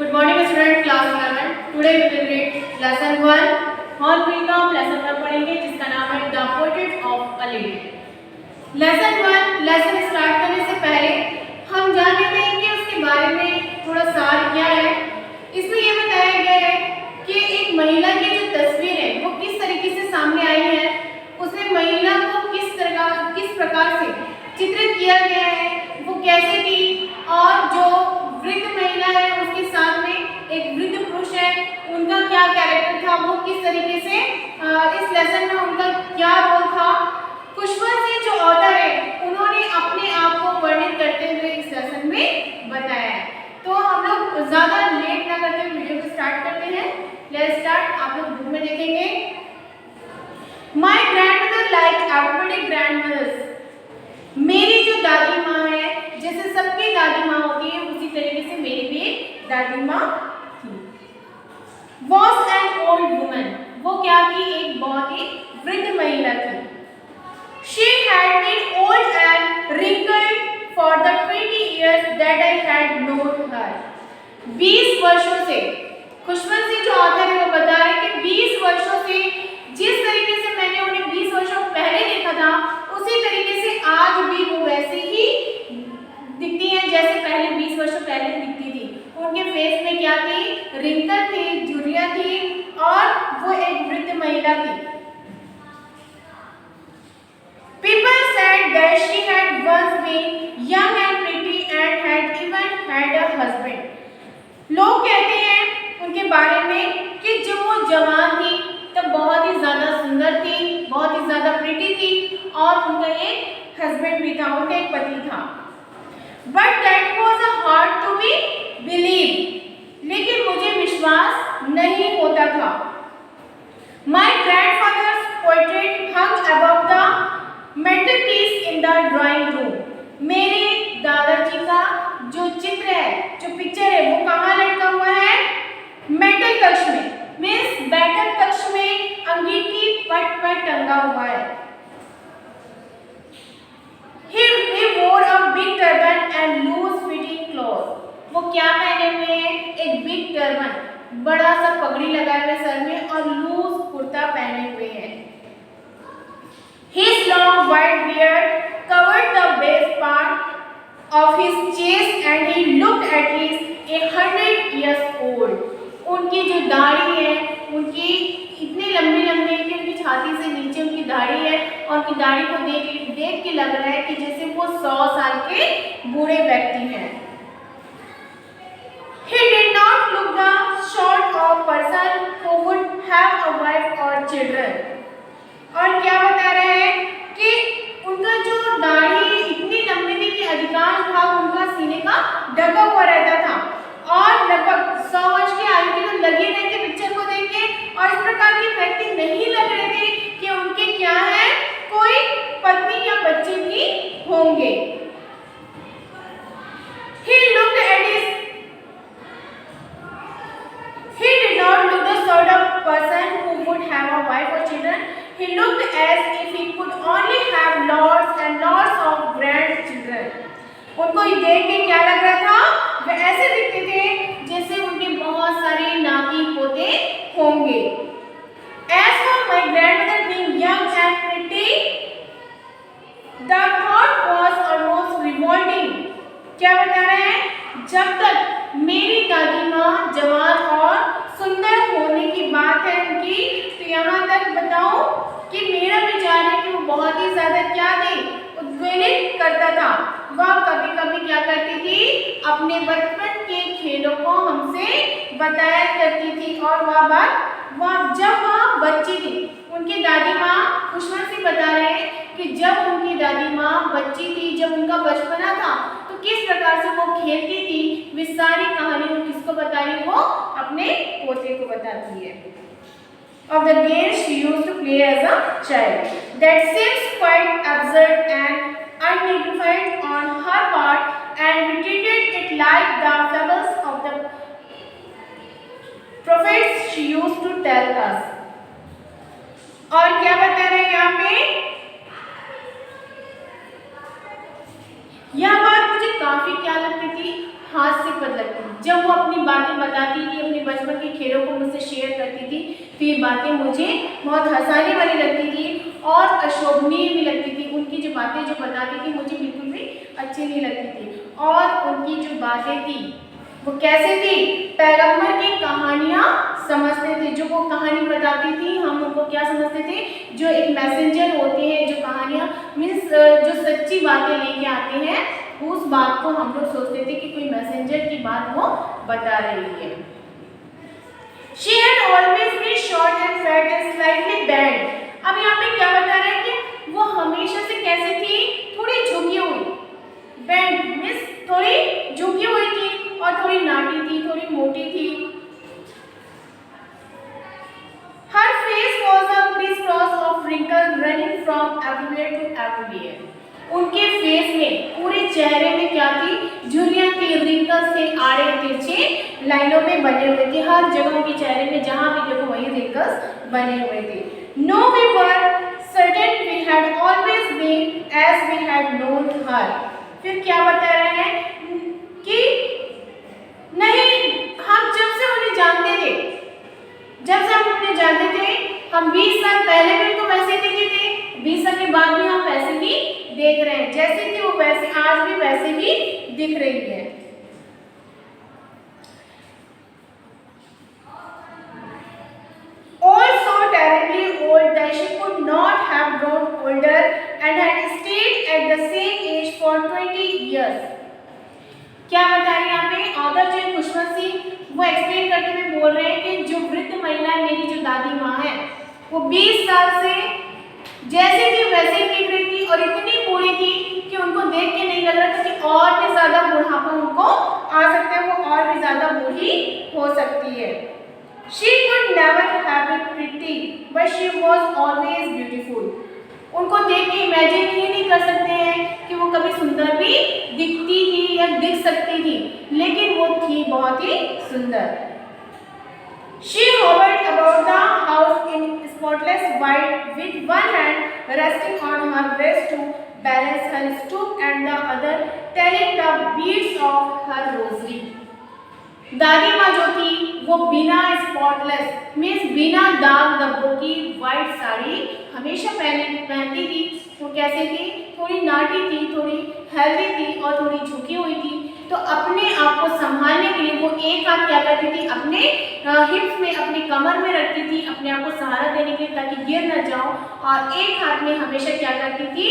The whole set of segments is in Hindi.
Good morning student, class 11. Today we will read lesson 1. और फिर हम lesson 1 पढ़ेंगे जिसका नाम है The Portrait of a Lady. Lesson 1 lesson start करने से पहले हम जान लेते हैं कि उसके बारे में थोड़ा सार क्या है। इसमें यह बताया गया है कि एक महिला की जो तस्वीर है वो किस तरीके से सामने आई है, उसमें महिला को किस प्रकार से चित्रित किया गया है, वो कैसे थी, और जो वृद्ध महिला है उसके साथ में एक वृद्ध पुरुष है, उनका क्या कैरेक्टर था, वो किस तरीके से इस लेसन में उनका क्या रोल था। खुशवंत सिंह जो ऑथर है उन्होंने अपने आप को वर्णित करते हुए इस लेसन में बताया है। तो हम लोग ज्यादा लेट ना करके वीडियो को स्टार्ट करते हैं। Let's start. आप लोग बुक में देखेंगे my grandmother like everybody grandmother's. मेरी जो दादी माँ है, जैसे सबकी दादी माँ होती है उसी तरीके से मेरी भी एक दादी माँ थी। Was an old woman, वो क्या थी, एक बहुत ही वृद्ध महिला थी। She had been old and wrinkled for the 20 years that I had known her. 20 वर्षों से, खुशवंत सिंह जो ऑथर है वो बता रहे हैं कि 20 वर्षों से जिस तरीके से मैंने उन्हें 20 वर्षों पहले देखा था उसी तरीके से आज भी वो वैसे ही दिखती हैं जैसे पहले 20 वर्षों पहले दिखती थी। उनके फेस में क्या थी, रिंकल थी, झुर्रियां थी और वो एक वृद्ध महिला थी। People said that she had once been young and pretty and had even had a husband. लोग कहते हैं उनके बारे में कि जब वो जवान थी तब बहुत ही ज्यादा सुंदर थी, बहुत ही ज्यादा प्रिटी थी और उनका एक हस्बैंड भी था, उनका एक पति था। But that was hard to be believed. लेकिन मुझे विश्वास नहीं होता था। My grandfather's portrait hung above the mantelpiece in the drawing room. मेरे दादाजी का जो चित्र है, जो पिक्चर है, वो कहाँ लटका हुआ है, मेटल कक्ष में, मीन्स बैठक कक्ष में अंगीठी पट पर टंगा हुआ है। He wore a big turban and loose fitting clothes. वो क्या पहने हुए हैं, एक बिग टर्बन, बड़ा सा पगड़ी लगाए हुए सर में और लूज कुर्ता पहने हुए हैं। His long white beard covered the base part of his chest and he looked at least 100 years old. उनकी जो दाढ़ी है, उनकी इतने लंबी लंबी है कि उनकी छाती से नीचे उनकी दाढ़ी है और उनकी दाढ़ी को देख के लग रहा है कि जैसे वो 100 साल के बूढ़े व्यक्ति हैं। He did not look the sort of person who would have a wife or children. और क्या बता रहे हैं कि उनका जो दाढ़ी इतनी लंबी थी कि अधिकांश भाग उनका सीने का ढका हुआ रहता था और लगभग 100 वर्ष की आयु के तो लगे रहे थे पिक्चर को देख के, और इस प्रकार के व्यक्ति नहीं लग रहे थे कि उनके क्या है, कोई पत्नी या बच्चे भी होंगे। He did not look the sort of person who would have a wife or children. He looked as if he could only have lots and lots of grandchildren. उनको देख के क्या लग रहा था, वे ऐसे दिखते थे जैसे उनके बहुत सारे नाती पोते होंगे। As for my grandmother being young and pretty, the thought was almost revolting. क्या बता रहे हैं, जब तक मेरी दादी माँ जवान और सुंदर होने की बात है उनकी, तो यहाँ तक बताऊं कि मेरा विचार है कि वो बहुत ही ज्यादा क्या थी, उद्वेलित करता था। वह कभी कभी क्या करती थी, अपने बचपन के खेलों को हमसे बताया करती थी और जब वह बच्ची थी, उनकी दादी माँ खुशवंत सिंह बता रहे हैं कि जब उनकी दादी माँ बच्ची थी, जब उनका बचपना था, तो किस प्रकार से वो खेलती थी, वे सारी कहानी वो किसको बता रही, वो अपने पोते को बताती है। Of the games she used to play as a child, that seems quite absurd and undignified on her part, and we treated it like the fables of the prophets she used to tell us. और क्या बता रहे हैं यहाँ पे, यह बात मुझे काफी क्या लगती थी, हास्यपद लगती थी। जब वो अपनी बातें बताती थी, अपने बचपन के खेलों को मुझसे शेयर करती थी, तो ये बातें मुझे बहुत हंसाने वाली लगती थी और अशोभनीय भी लगती थी। उनकी जो बातें जो बताती थी मुझे बिल्कुल भी अच्छी नहीं लगती थी। और उनकी जो बातें थी वो कैसे थी, पैगंबर की कहानियां समझते थे। जो वो कहानी बताती थी हम उनको क्या समझते थे, जो एक मैसेंजर होते हैं, जो कहानियां मीन्स जो सच्ची बातें लेके आते हैं, उस बात को हम लोग सोचते थे कि कोई मैसेंजर की बात वो बता रही है। She had always been short and fat and slightly bent. अब यहाँ पे क्या बता रहे हैं कि वो हमेशा से कैसे थी, थोड़ी झुकी हुई, बेंट मीन्स थोड़ी झुकी हुई थी और थोड़ी नाटी थी, थोड़ी मोटी थी। Her face was a crisscross of wrinkles running from everywhere to everywhere. उनके फेस में, पूरे चेहरे में क्या थी, झुर्रियां थी, रिंकल्स थे, आड़े तिरछे लाइनों में बने हुए थे। हर जगह उनके चेहरे में जहां भी देखो वही रिंकल्स बने हुए थे। No, we were certain we had always been as we had known her. फिर क्या बता रहे हैं कि नहीं, हम जब से उन्हें जानते थे, जब से हम उन्हें जानते थे, हम 20 साल पहले भी उनको वैसे दिखे थे, 20 साल के बाद भी हम वैसे ही देख रहे हैं। जैसे थी वो वैसे आज भी वैसे ही दिख रही है। All so terribly old that she could not have grown older and had stayed at the same age for 20 years. क्या बता रहे हैं यहाँ पे ऑथर जो है खुशवंत सिंह, वो एक्सप्लेन करते हुए बोल रहे हैं कि जो वृद्ध महिला है, मेरी जो दादी माँ है, वो 20 साल से जैसे थी वैसे ही दिख रही थी और इतनी बूढ़ी थी कि उनको देख के नहीं लग रहा था कि और भी ज्यादा बुढ़ापा उनको आ सकता है, वो और भी ज्यादा बूढ़ी हो सकती है। She could never have been pretty, but she was always beautiful. उनको देख के इमेजिन ही नहीं कर सकते हैं कि वो कभी सुंदर भी दिखती थी या दिख सकती थी, लेकिन वो थी बहुत ही सुंदर। She hovered about the house in spotless white, with one hand resting on her breast to balance her stoop and the other telling the beads of her rosary. दादी माँ जो थी वो बिना स्पॉटलेस मीन्स बिना दाग धब्बों की व्हाइट साड़ी हमेशा पहनती थी। वो कैसे थी, थोड़ी नाटी थी, थोड़ी हेल्दी थी और थोड़ी झुकी हुई थी। तो अपने आप को संभालने के लिए वो एक हाथ क्या करती थी, अपने हिप्स में, अपनी कमर में रखती थी, अपने आप को सहारा देने के लिए ताकि गिर न जाओ, और एक हाथ में हमेशा क्या करती थी,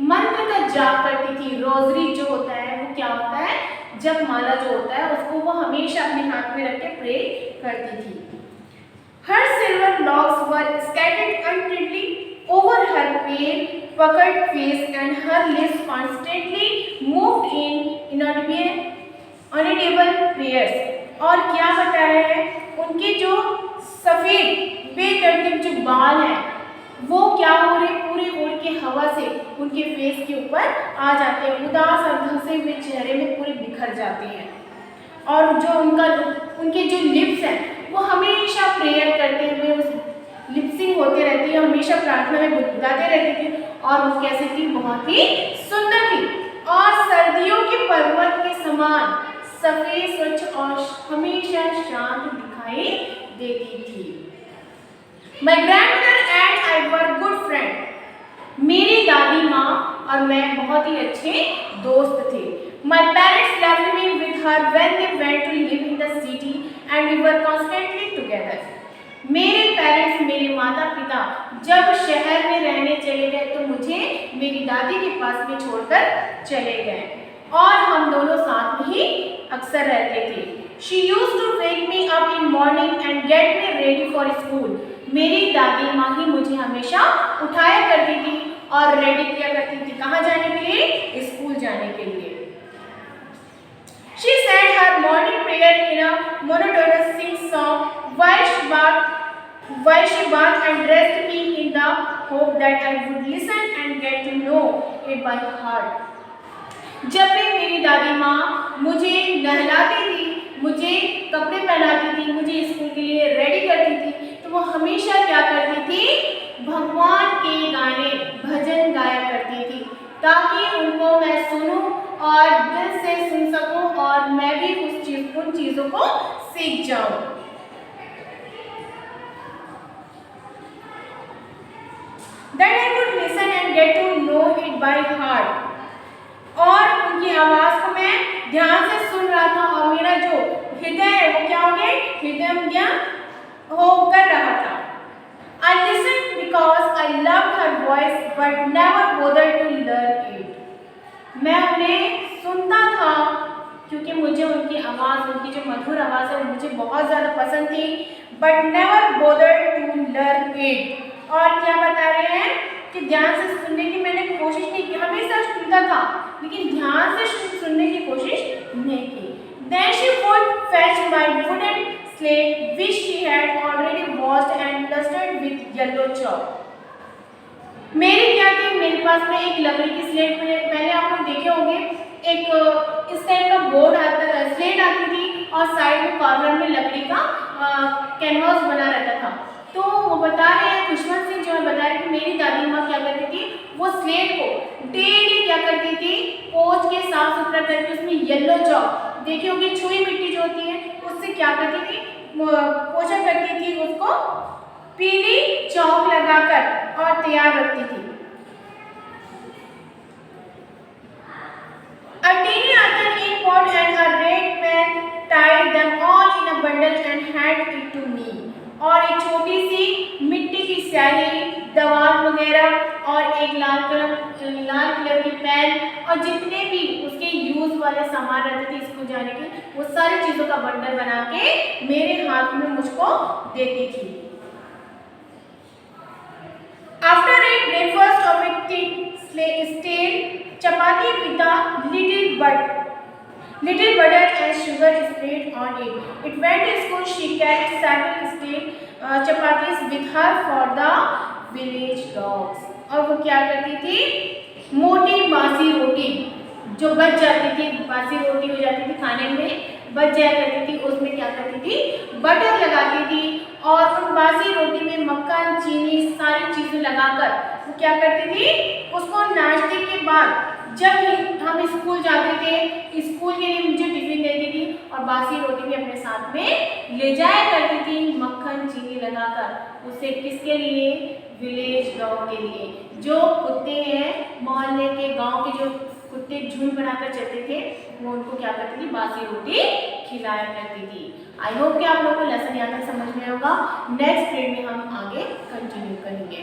मंत्र का जाप करती थी। रोजरी जो होता है वो क्या होता है, जप माला जो होता है उसको वो हमेशा अपने हाथ में रख के प्रे करती थी। Her silver locks were scattered untidily over her pale, puckered face, and her lips constantly moved in inaudible prayers. और क्या बता रहे हैं, उनके जो सफेद बेतरतीब जो बाल हैं वो क्या हो रहे, पूरे उड़ के हवा से उनके फेस के ऊपर आ जाते हैं, उदास और धंसे हुए चेहरे में पूरे बिखर जाते हैं। और जो उनके जो लिप्स हैं वो हमेशा प्रेयर करते हुए उस लिपसिंग होते रहती है, हमेशा प्रार्थना में गुदगुदाते रहती थी। और वो कैसी थी, बहुत ही सुंदर थी और सर्दियों के पर्वत के समान सफेद, स्वच्छ और हमेशा शांत दिखाई देती थी। My grandmother and I were good friends. मेरी दादी माँ और मैं बहुत ही अच्छे दोस्त थे। My parents left me with her when they went to live in the city and we were constantly together. मेरे पेरेंट्स, मेरे माता पिता जब शहर में रहने चले गए तो मुझे मेरी दादी के पास में छोड़कर चले गए और हम दोनों साथ में ही अक्सर रहते थे। She used to wake me up in morning and get me ready for school. मेरी दादी माँ ही मुझे हमेशा उठाया करती थी और रेडी किया करती थी, कहाँ जाने के लिए, स्कूल जाने के लिए। She said her morning prayer in a monotonous sing song while she bathed and dressed me in the hope that I would listen and get to know it by heart. जब भी मेरी दादी माँ मुझे नहलाती थी, मुझे कपड़े पहनाती थी, मुझे स्कूल के लिए रेडी करती थी, तो वो हमेशा क्या करती थी, भगवान के गाने, भजन गाया करती थी ताकि उनको मैं सुनूं और दिल से सुन सकूं और मैं भी उन चीज़ों को सीख जाऊं। That I would listen and get to know it by heart. और उनकी आवाज़ को मैं ध्यान से सुन रहा था और मेरा जो हृदय है वो क्या हो गया, हृदय हो कर रहा था। I listened because I loved her voice but never bothered to learn it. मैं उन्हें सुनता था क्योंकि मुझे उनकी आवाज़, उनकी जो मधुर आवाज़ है मुझे बहुत ज़्यादा पसंद थी, but never bothered to learn it. और क्या बता रहे हैं कि ध्यान से सुनने की मैंने कोशिश नहीं की, हमेशा सुनता था लेकिन ध्यान से सुनने की कोशिश नहीं की। Then she would fetch my wooden slate which she had already washed and plastered with yellow chalk. मेरी क्या थी, मेरे पास में एक लकड़ी की स्लेट, पहले आप लोग देखे होंगे एक इस टाइप का बोर्ड आता, स्लेट आती थी और साइड में कॉर्नर में लकड़ी का कैनवास बना रहता था। तो वो बता रहे हैं, खुशवंत सिंह जो है बता रहे कि मेरी दादी माँ क्या करती थी, वो स्लेट को डेली क्या करती थी, पोंछ के साफ सुथरा करके उसमें येलो चॉक, देखी होगी छुई मिट्टी जो होती है उससे क्या करती थी, पोछा करती थी, उसको पीली चौक लगाकर और तैयार रखती थी। A teeny earthen pot and a red man tied them all in a bundle and handed it to me. और एक छोटी सी मिट्टी की स्याही, दवात वगैरह और एक लाल कलर की पेन और जितने भी उसके यूज वाले सामान रहते थे स्कूल जाने के, वो सारी चीज़ों का बंडल बना के मेरे हाथ में मुझको देती थी। After a breakfast of a stale chapati with a little butter and sugar spread on it. It went to school. She carried several stale chapatis with her for the village dogs. और वो क्या करती थी, मोटी बासी रोटी जो बच जाती थी, बासी रोटी हो जाती थी खाने में, बच जाया करती थी, उसमें क्या करती थी, बटर लगाती थी और उन बासी रोटी में मक्खन, चीनी सारी चीज़ें लगाकर वो क्या करती थी, उसको नाश्ते के बाद जब हम स्कूल जाते थे, स्कूल के लिए मुझे टिफिन देती थी और बासी रोटी भी अपने साथ में ले जाया करती थी मक्खन चीनी लगाकर। उसे किसके लिए, विलेज डॉग के लिए, जो कुत्ते हैं मोहल्ले के, गांव के जो कुत्ते झुंड बनाकर चलते थे, वो उनको क्या करती थी, बासी रोटी खिलाया करती थी। आई होप कि आप लोगों को लेसन यहाँ तक समझ में होगा। नेक्स्ट पीरियड में हम आगे कंटिन्यू करेंगे।